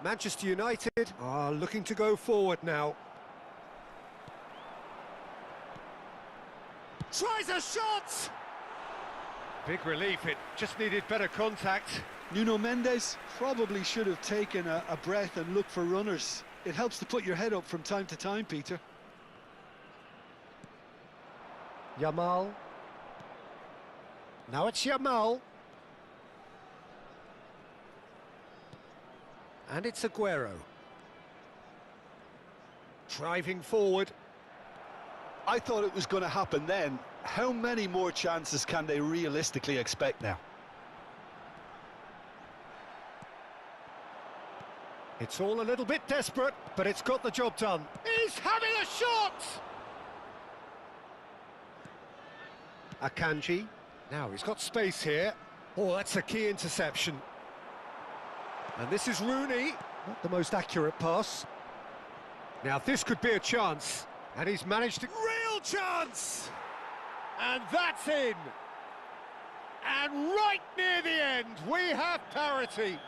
Manchester United are looking to go forward now. Tries a shot! Big relief, it just needed better contact. Nuno Mendes probably should have taken a breath and looked for runners. It helps to put your head up from time to time, Peter. Yamal. Now it's Yamal. And it's Aguero. Driving forward. I thought it was going to happen then. How many more chances can they realistically expect now? It's all a little bit desperate, but it's got the job done. He's having a shot! Akanji. Now he's got space here. Oh, that's a key interception. And this is Rooney. Not the most accurate pass. Now this could be a chance. And he's managed to... Real chance! And that's in. And right near the end, we have parity.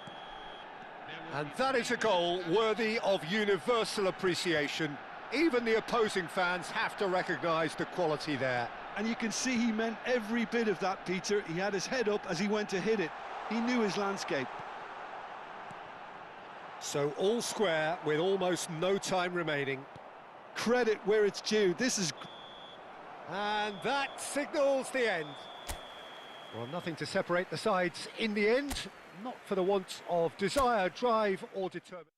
And that is a goal worthy of universal appreciation. Even the opposing fans have to recognise the quality there. And you can see he meant every bit of that, Peter. He had his head up as he went to hit it. He knew his landscape. So all square with almost no time remaining. Credit where it's due. This is... And that signals the end. Well, nothing to separate the sides in the end. Not for the want of desire, drive or determination.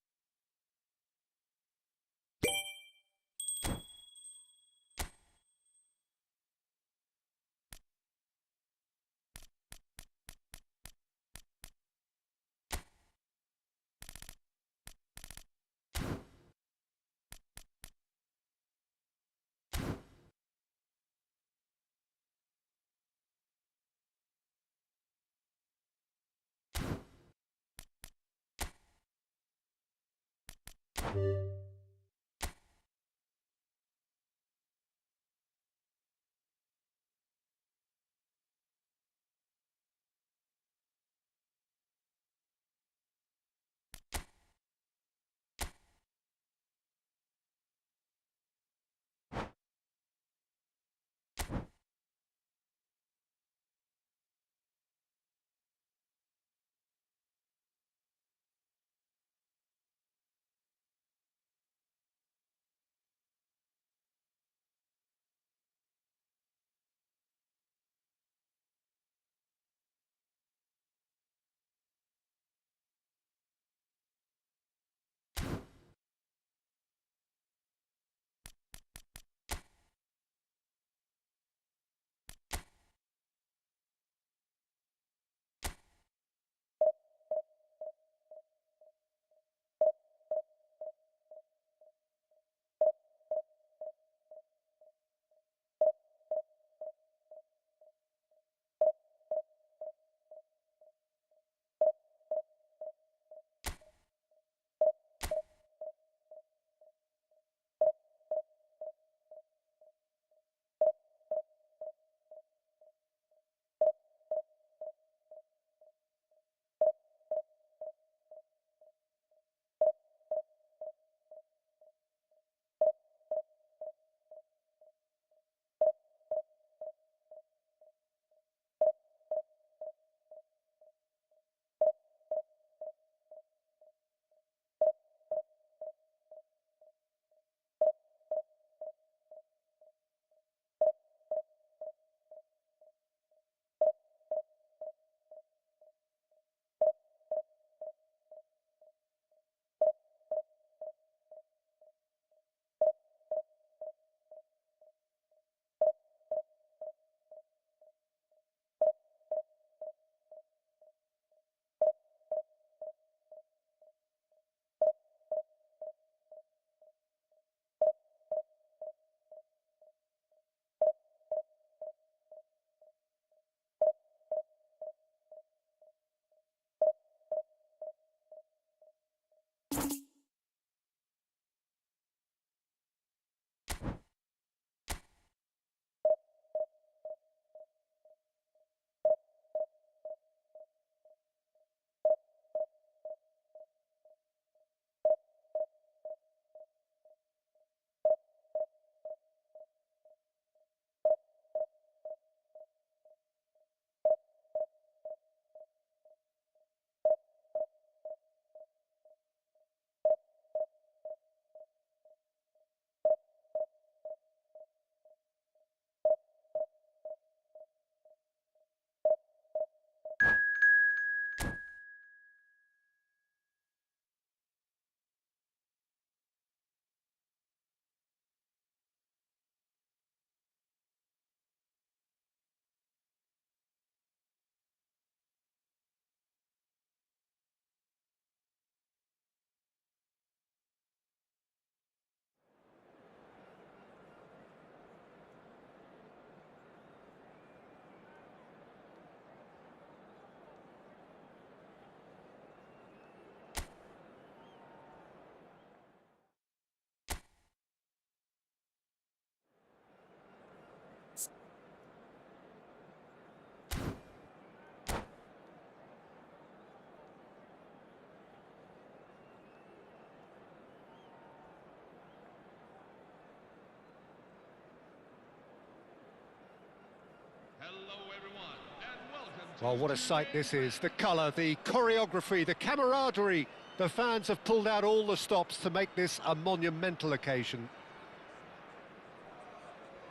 Well, what a sight this is. The colour, the choreography, the camaraderie. The fans have pulled out all the stops to make this a monumental occasion.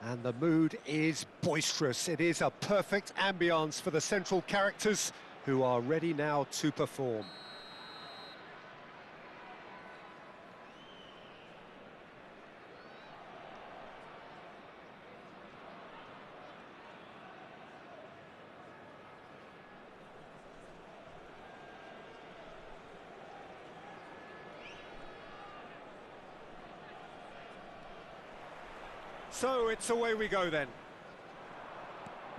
And the mood is boisterous. It is a perfect ambience for the central characters who are ready now to perform. So it's away we go then.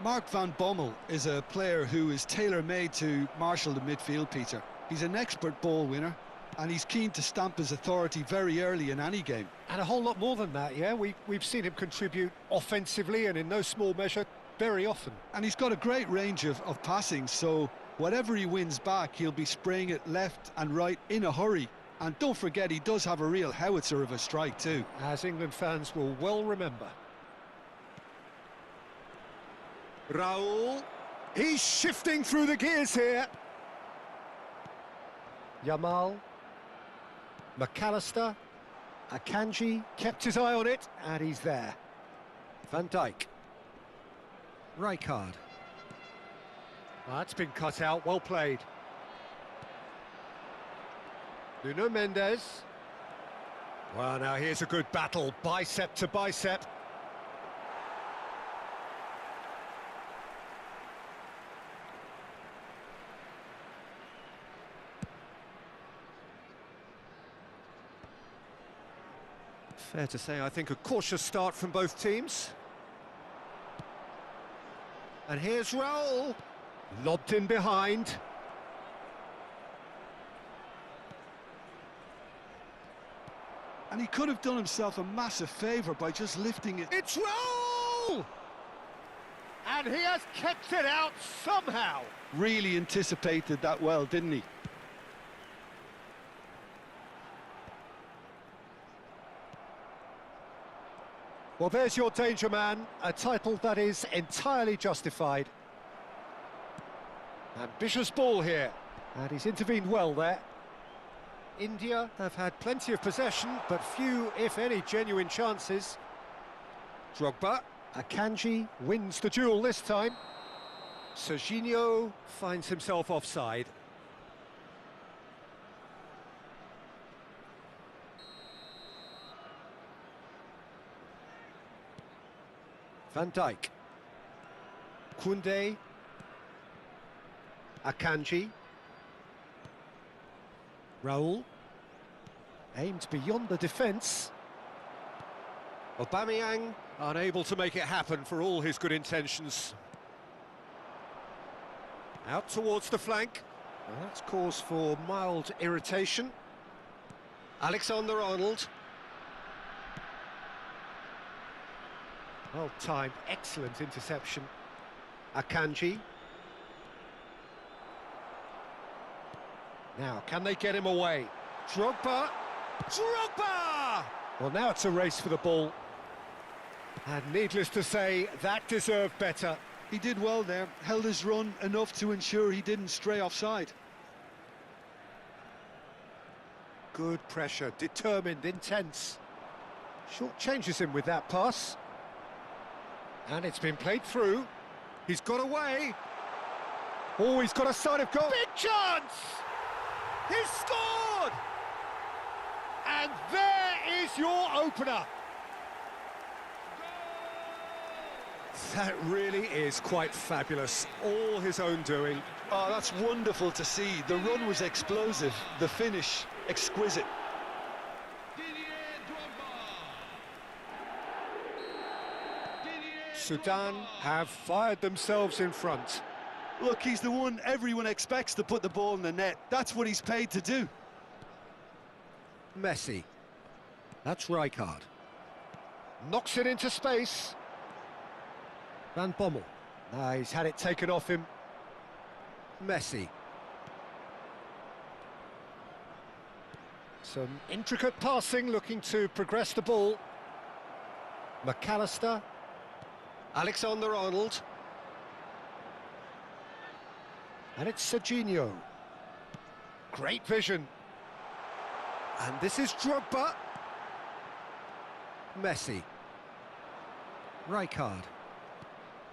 Mark van Bommel is a player who is tailor-made to marshal the midfield, Peter. He's an expert ball winner, and he's keen to stamp his authority very early in any game. And a whole lot more than that, yeah? We've seen him contribute offensively and in no small measure very often. And he's got a great range of passing, so whatever he wins back, he'll be spraying it left and right in a hurry. And don't forget, he does have a real howitzer of a strike too. As England fans will well remember. Raul, he's shifting through the gears here. Yamal, McAllister, Akanji kept his eye on it, and he's there. Van Dijk. Rijkaard. Well, that's been cut out, well played. Nuno Mendes. Well, now here's a good battle, bicep to bicep. Fair to say, I think a cautious start from both teams. And here's Raul. Lobbed in behind. And he could have done himself a massive favour by just lifting it. It's Raul! And he has kept it out somehow. Really anticipated that well, didn't he? Well, there's your danger man, a title that is entirely justified. Ambitious ball here, and he's intervened well there. India have had plenty of possession, but few, if any, genuine chances. Drogba, Akanji wins the duel this time. Serginho finds himself offside. Van Dijk. Koundé. Akanji. Raul. Aimed beyond the defence. Aubameyang unable to make it happen for all his good intentions. Out towards the flank. Well, that's cause for mild irritation. Alexander-Arnold. Well timed, excellent interception. Akanji. Now, can they get him away? Drogba! Drogba! Well, now it's a race for the ball. And needless to say, that deserved better. He did well there, held his run enough to ensure he didn't stray offside. Good pressure, determined, intense. Short changes him with that pass. And it's been played through. He's got away. Oh, he's got a side of goal. Big chance! He's scored! And there is your opener. That really is quite fabulous. All his own doing. Oh, that's wonderful to see. The run was explosive, the finish exquisite. Sudan have fired themselves in front. Look, he's the one everyone expects to put the ball in the net. That's what he's paid to do. Messi. That's Rijkaard. Knocks it into space. Van Bommel. He's had it taken off him. Messi. Some intricate passing, looking to progress the ball. McAllister. Alexander-Arnold. And it's Serginho. Great vision. And this is Drogba. Messi. Rijkaard.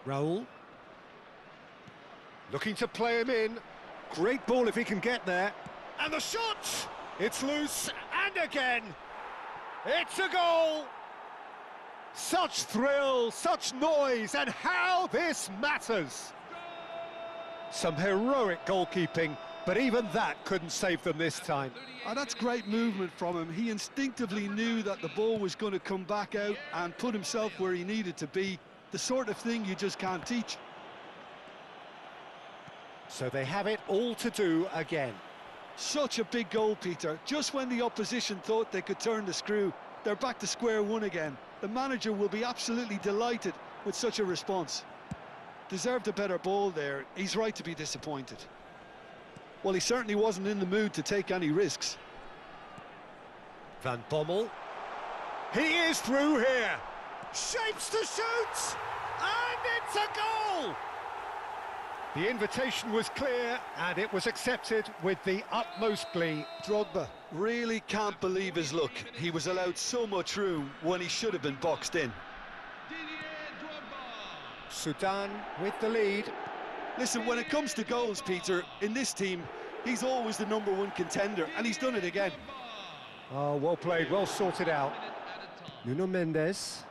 Raul. Looking to play him in. Great ball if he can get there. And the shot! It's loose, and again! It's a goal! Such thrill, such noise, and how this matters! Some heroic goalkeeping, but even that couldn't save them this time. And that's great movement from him. He instinctively knew that the ball was going to come back out and put himself where he needed to be. The sort of thing you just can't teach. So they have it all to do again. Such a big goal, Peter. Just when the opposition thought they could turn the screw, they're back to square one again. The manager will be absolutely delighted with such a response. Deserved a better ball there. He's right to be disappointed. Well, he certainly wasn't in the mood to take any risks. Van Bommel. He is through here. Shapes to shoot! And it's a goal! The invitation was clear, and it was accepted with the utmost glee. Drogba really can't believe his luck. He was allowed so much room when he should have been boxed in. Sudan with the lead. Listen, when it comes to goals, Peter, in this team, he's always the #1 contender, and he's done it again. Oh, well played, well sorted out. Nuno Mendes.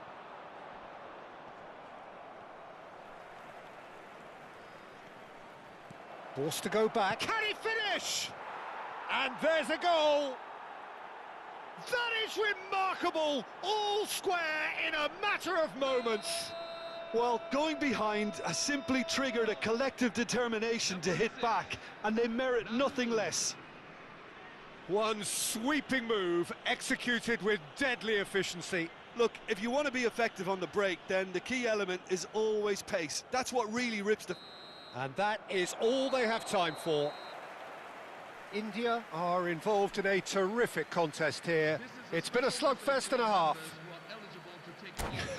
Forced to go back. Can he finish? And there's a goal. That is remarkable. All square in a matter of moments. Well, going behind has simply triggered a collective determination to hit back, and they merit nothing less. One sweeping move executed with deadly efficiency. Look, if you want to be effective on the break, then the key element is always pace. That's what really rips the... And that is all they have time for. India are involved in a terrific contest here. It's been a slugfest and a half.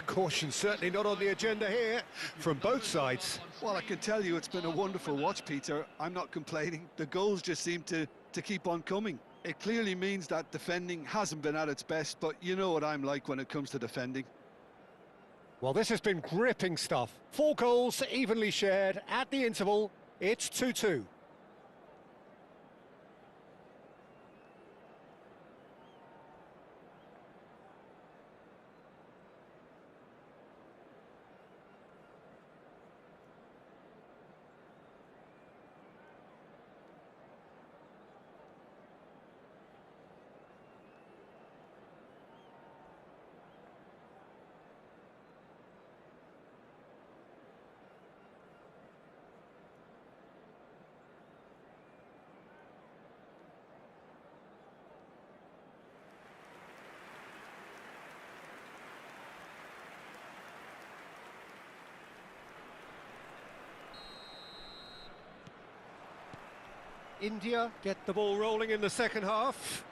Caution certainly not on the agenda here from both sides. Well, I can tell you it's been a wonderful watch, Peter. I'm not complaining. The goals just seem to keep on coming. It clearly means that defending hasn't been at its best, but you know what I'm like when it comes to defending. Well, this has been gripping stuff. 4 goals evenly shared at the interval. It's 2-2. India get the ball rolling in the second half.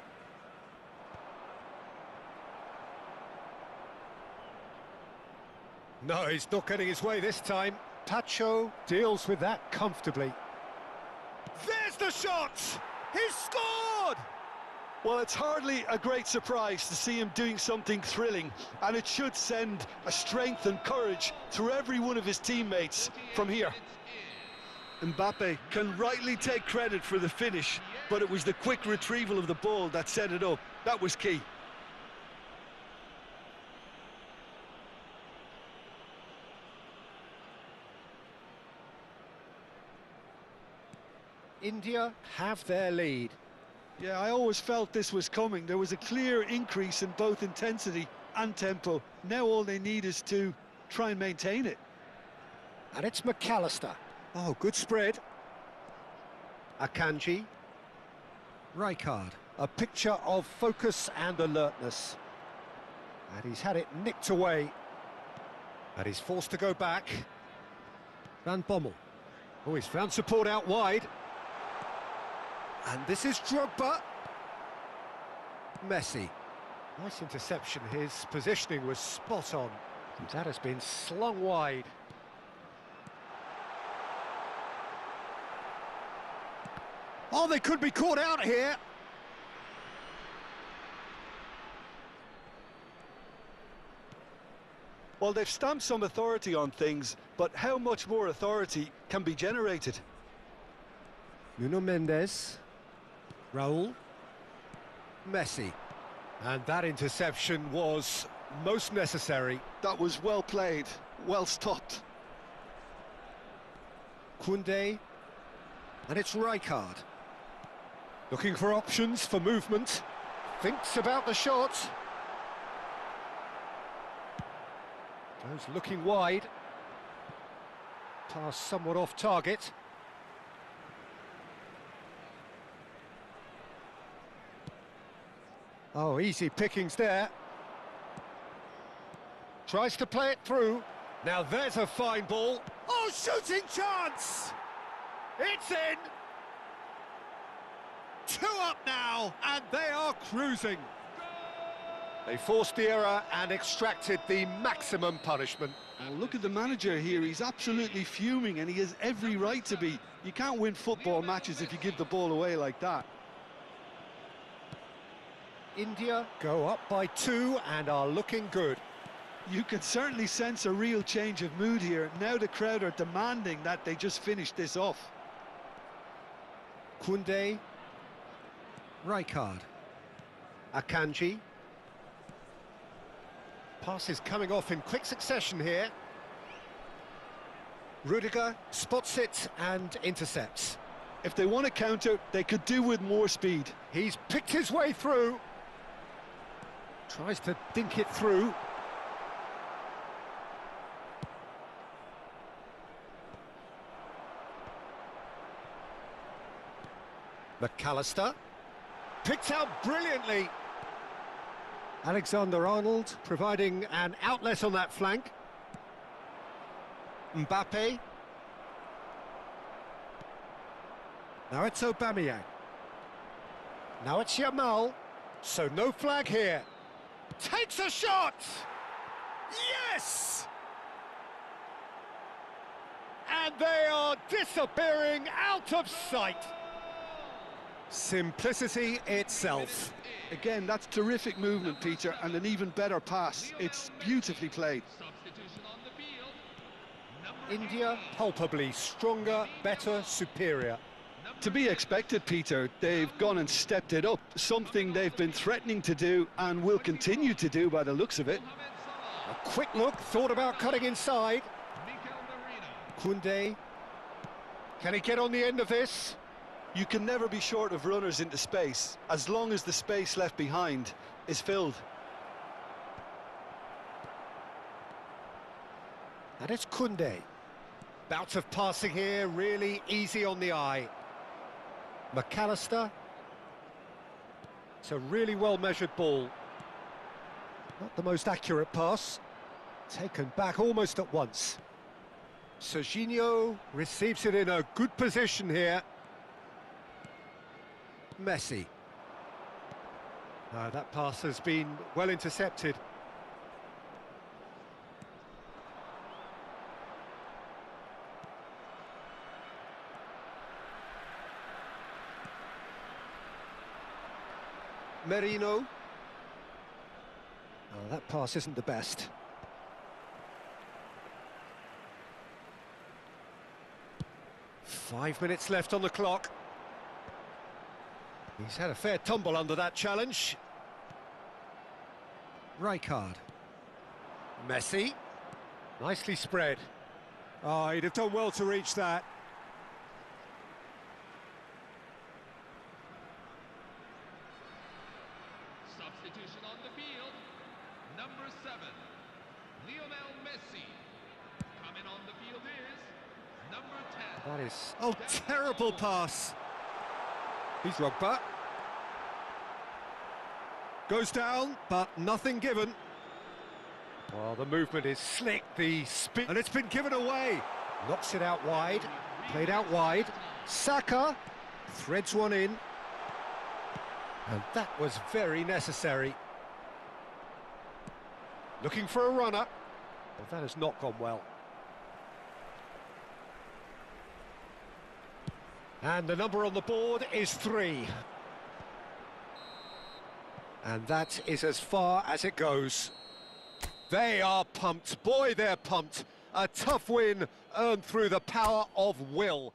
No, he's not getting his way this time. Pacho deals with that comfortably. There's the shot! He's scored! Well, it's hardly a great surprise to see him doing something thrilling, and it should send a strength and courage through every one of his teammates from here. Mbappe can rightly take credit for the finish, but it was the quick retrieval of the ball that set it up. That was key. India have their lead. Yeah, I always felt this was coming. There was a clear increase in both intensity and tempo. Now all they need is to try and maintain it. And it's McAllister. Oh, good spread. Akanji. Rijkaard. A picture of focus and alertness. And he's had it nicked away. And he's forced to go back. Van Bommel. Oh, he's found support out wide. And this is Drogba. Messi. Nice interception. His positioning was spot on. That has been slung wide. Oh, they could be caught out here. Well, they've stamped some authority on things, but how much more authority can be generated? Nuno Mendes. Raul. Messi. And that interception was most necessary. That was well played, well stopped. Koundé. And it's Rijkaard. Looking for options for movement. Thinks about the shot. Goes looking wide. Pass somewhat off target. Oh, easy pickings there. Tries to play it through. Now there's a fine ball. Oh, shooting chance! It's in! 2 up now, and they are cruising. They forced the error and extracted the maximum punishment. Well, look at the manager here, he's absolutely fuming and he has every right to be. You can't win football matches if you give the ball away like that. India go up by 2 and are looking good. You can certainly sense a real change of mood here. Now the crowd are demanding that they just finish this off. Koundé. Rijkaard. Akanji. Passes coming off in quick succession here. Rudiger spots it and intercepts. If they want to counter, they could do with more speed. He's picked his way through. Tries to dink it through. McAllister. Picked out brilliantly. Alexander-Arnold providing an outlet on that flank. Mbappe. Now it's Aubameyang. Now it's Yamal. So no flag here. Takes a shot! Yes! And they are disappearing out of sight. Simplicity itself. Again, that's terrific movement, Peter, and an even better pass. It's beautifully played. India palpably stronger, better, superior. To be expected, Peter. They've gone and stepped it up, something they've been threatening to do and will continue to do by the looks of it. A quick look, thought about cutting inside. Koundé. Can he get on the end of this? You can never be short of runners into space, as long as the space left behind is filled. And it's Koundé. Bout of passing here, really easy on the eye. McAllister. It's a really well-measured ball. Not the most accurate pass. Taken back almost at once. Serginho receives it in a good position here. Messi. That pass has been well intercepted. Merino. Oh, that pass isn't the best. Five minutes left on the clock. He's had a fair tumble under that challenge. Rijkaard. Messi. Nicely spread. Oh, he'd have done well to reach that. Substitution on the field. Number 7, Lionel Messi. Coming on the field is number 10. That is... Oh, terrible pass. He's Drogba. Goes down, but nothing given. Well, the movement is slick, the spin, and it's been given away. Knocks it out wide, played out wide. Saka threads one in. And that was very necessary. Looking for a runner. Well, that has not gone well. And the number on the board is 3. And that is as far as it goes. They are pumped. Boy, they're pumped. A tough win earned through the power of will.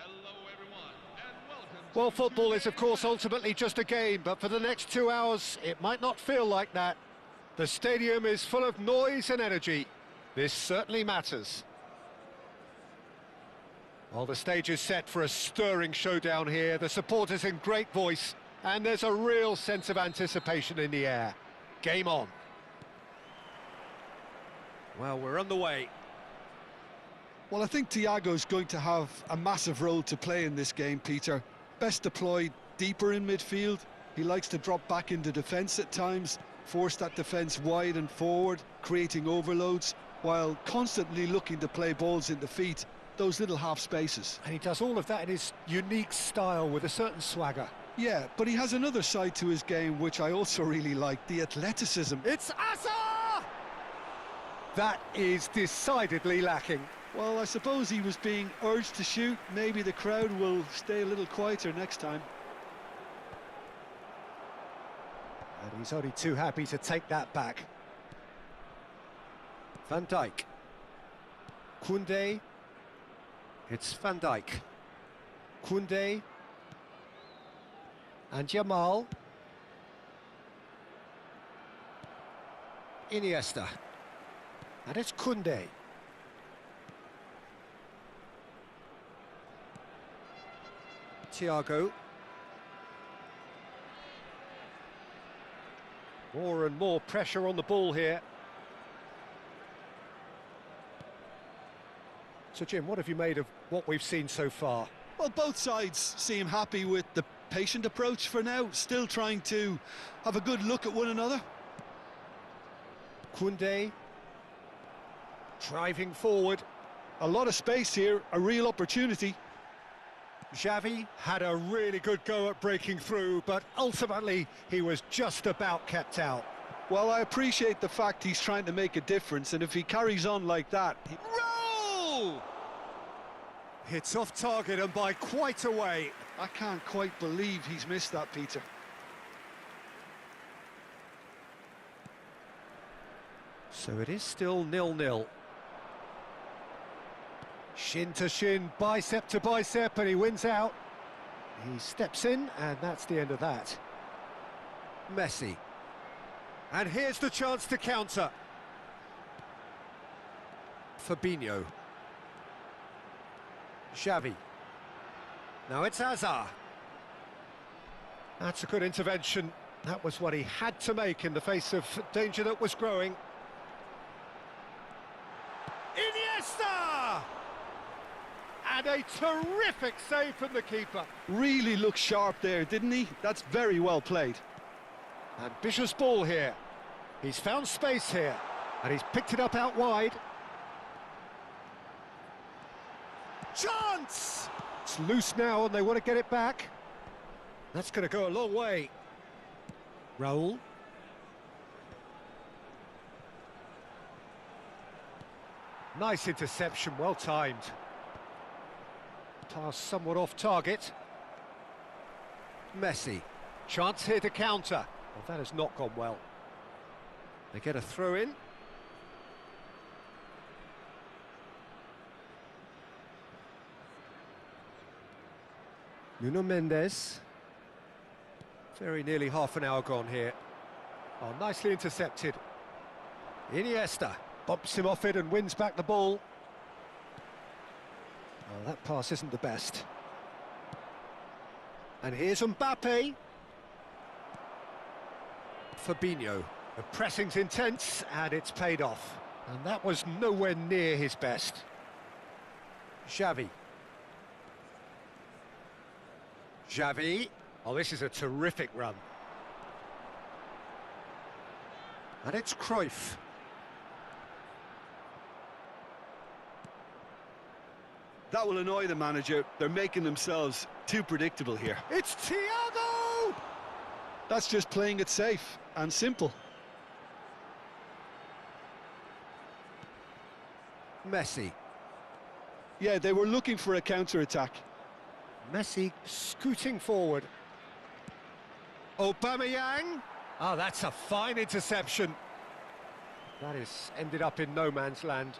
Hello everyone, and welcome Well, to football is, of course, today's- ultimately just a game, but for the next 2 hours, it might not feel like that. The stadium is full of noise and energy. This certainly matters. Well, the stage is set for a stirring showdown here. The supporters in great voice, and there's a real sense of anticipation in the air. Game on. Well, we're on the way. Well, I think Thiago's going to have a massive role to play in this game, Peter. Best deployed deeper in midfield. He likes to drop back into defence at times, force that defence wide and forward, creating overloads, while constantly looking to play balls into feet, those little half spaces. And he does all of that in his unique style with a certain swagger. Yeah, but he has another side to his game which I also really like, the athleticism. It's Asa! That is decidedly lacking. Well, I suppose he was being urged to shoot. Maybe the crowd will stay a little quieter next time. And he's only too happy to take that back. Van Dijk. Koundé. It's Van Dijk. Koundé. And Jamal. Iniesta. And it's Koundé. Thiago. More and more pressure on the ball here. So, Jim, what have you made of what we've seen so far? Well, both sides seem happy with the patient approach for now, still trying to have a good look at one another. Koundé. Driving forward. A lot of space here, a real opportunity. Xavi had a really good go at breaking through, but ultimately he was just about kept out. Well, I appreciate the fact he's trying to make a difference, and if he carries on like that... Roll! It's off target and by quite a way. I can't quite believe he's missed that, Peter. So it is still 0-0. Shin to shin, bicep to bicep, and he wins out. He steps in, and that's the end of that. Messi. And here's the chance to counter. Fabinho. Xavi. Now it's Hazard. That's a good intervention. That was what he had to make in the face of danger that was growing. Iniesta! And a terrific save from the keeper. Really looked sharp there, didn't he? That's very well played. Ambitious ball here. He's found space here, and he's picked it up out wide. Chance! It's loose now, and they want to get it back. That's going to go a long way. Raul. Nice interception, well timed. Pass somewhat off target. Messi. Chance here to counter. Well, that has not gone well. They get a throw in. Nuno Mendes. Very nearly half an hour gone here. Oh, nicely intercepted. Iniesta bumps him off it and wins back the ball. Well, that pass isn't the best. And here's Mbappe. Fabinho. The pressing's intense and it's paid off. And that was nowhere near his best. Xavi. Xavi. Oh, this is a terrific run. And it's Cruyff. That will annoy the manager. They're making themselves too predictable here. It's Thiago! That's just playing it safe and simple. Messi. Yeah, they were looking for a counter-attack. Messi scooting forward. Aubameyang. Oh, that's a fine interception. That is ended up in no man's land.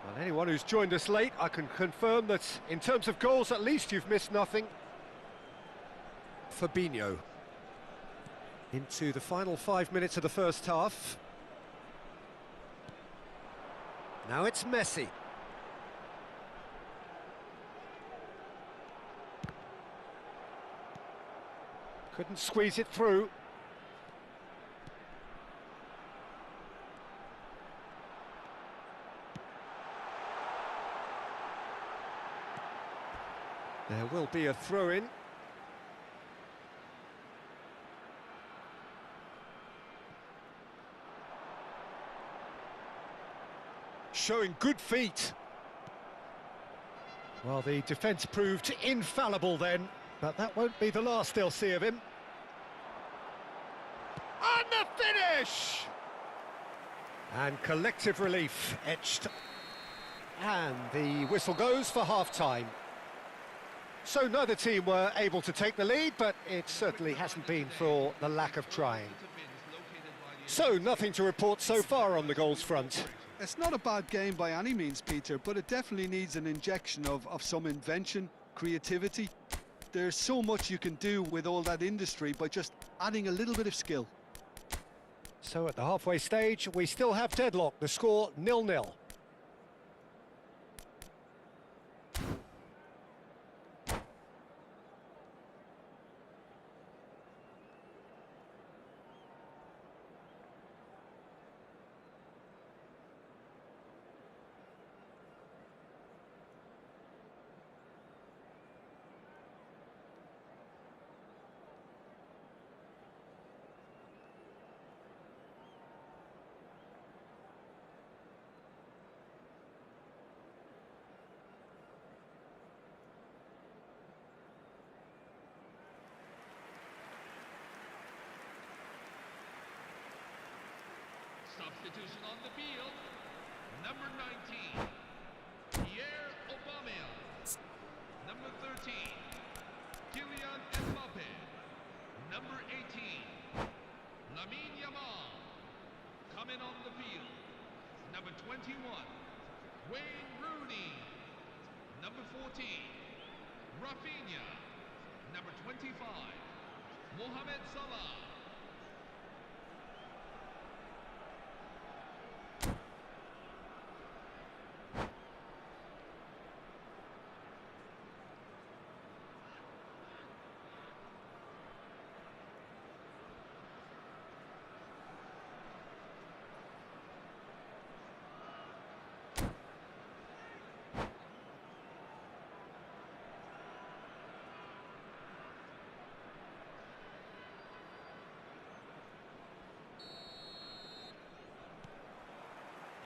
Well, anyone who's joined us late, I can confirm that in terms of goals, at least you've missed nothing. Fabinho. Into the final 5 minutes of the first half. Now it's Messi. Couldn't squeeze it through. There will be a throw-in. Showing good feet. Well, the defence proved infallible then, but that won't be the last they'll see of him. And the finish! And collective relief etched. And the whistle goes for half-time. So neither team were able to take the lead, but it certainly hasn't been for the lack of trying. So nothing to report so far on the goals front. It's not a bad game by any means, Peter, but it definitely needs an injection of some invention, creativity. There's so much you can do with all that industry by just adding a little bit of skill. So at the halfway stage, we still have deadlock. The score 0-0. Substitution on the field. Number 19, Aubameyang. Number 13, Kylian Mbappe. Number 18, Lamine Yamal. Coming on the field, 21, Wayne Rooney. Number 14, Rafinha. Number 25, Mohamed Salah.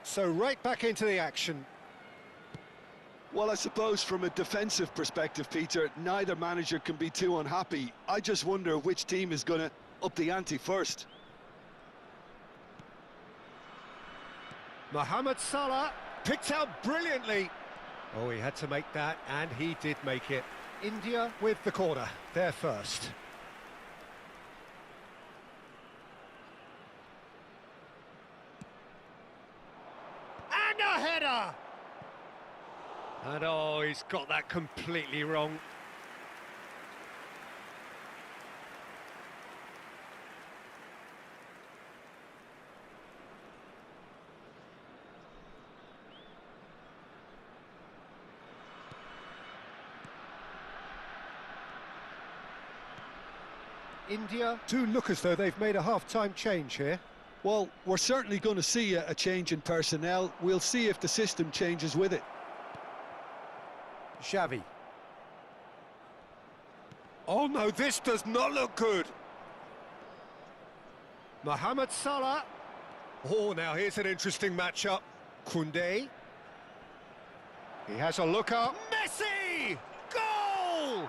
So right back into the action. Well, I suppose from a defensive perspective, Peter, neither manager can be too unhappy. I just wonder which team is going to up the ante first. Mohamed Salah picked out brilliantly. Oh, he had to make that, and he did make it. India with the corner, they're first. And a header! And oh, he's got that completely wrong. India do look as though they've made a half-time change here. Well, we're certainly going to see a change in personnel. We'll see if the system changes with it. Xavi. Oh no, this does not look good. Mohamed Salah. Oh, now here's an interesting matchup. Koundé. He has a look up. Messi! Goal!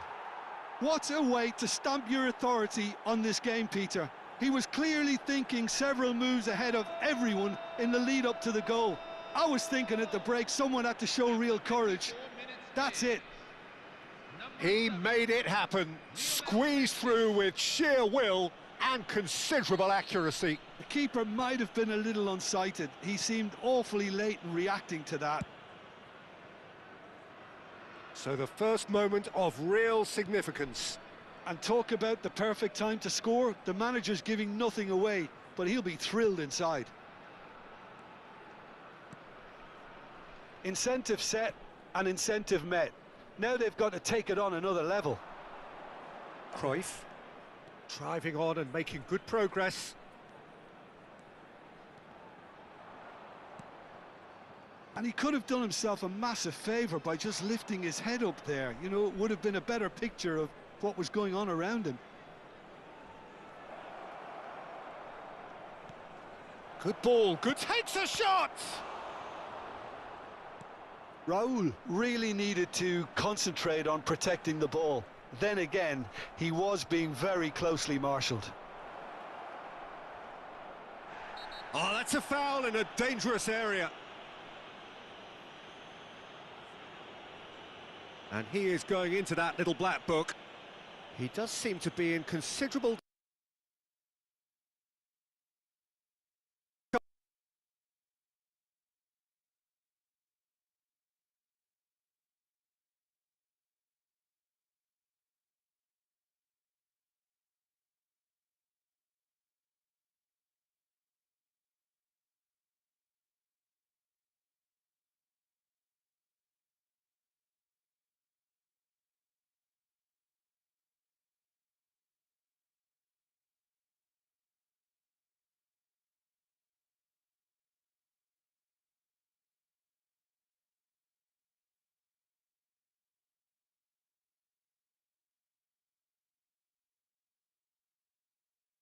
What a way to stamp your authority on this game, Peter. He was clearly thinking several moves ahead of everyone in the lead up to the goal. I was thinking at the break someone had to show real courage. That's it. He made it happen. Squeezed through with sheer will and considerable accuracy. The keeper might have been a little unsighted. He seemed awfully late in reacting to that. So the first moment of real significance. And talk about the perfect time to score. The manager's giving nothing away, but he'll be thrilled inside. Incentive set and incentive met. Now they've got to take it on another level. Cruyff driving on and making good progress. And he could have done himself a massive favour by just lifting his head up there. You know, it would have been a better picture of what was going on around him. Good ball, good takes a shot! Raul really needed to concentrate on protecting the ball. Then again, he was being very closely marshalled. Oh, that's a foul in a dangerous area. And he is going into that little black book. He does seem to be in considerable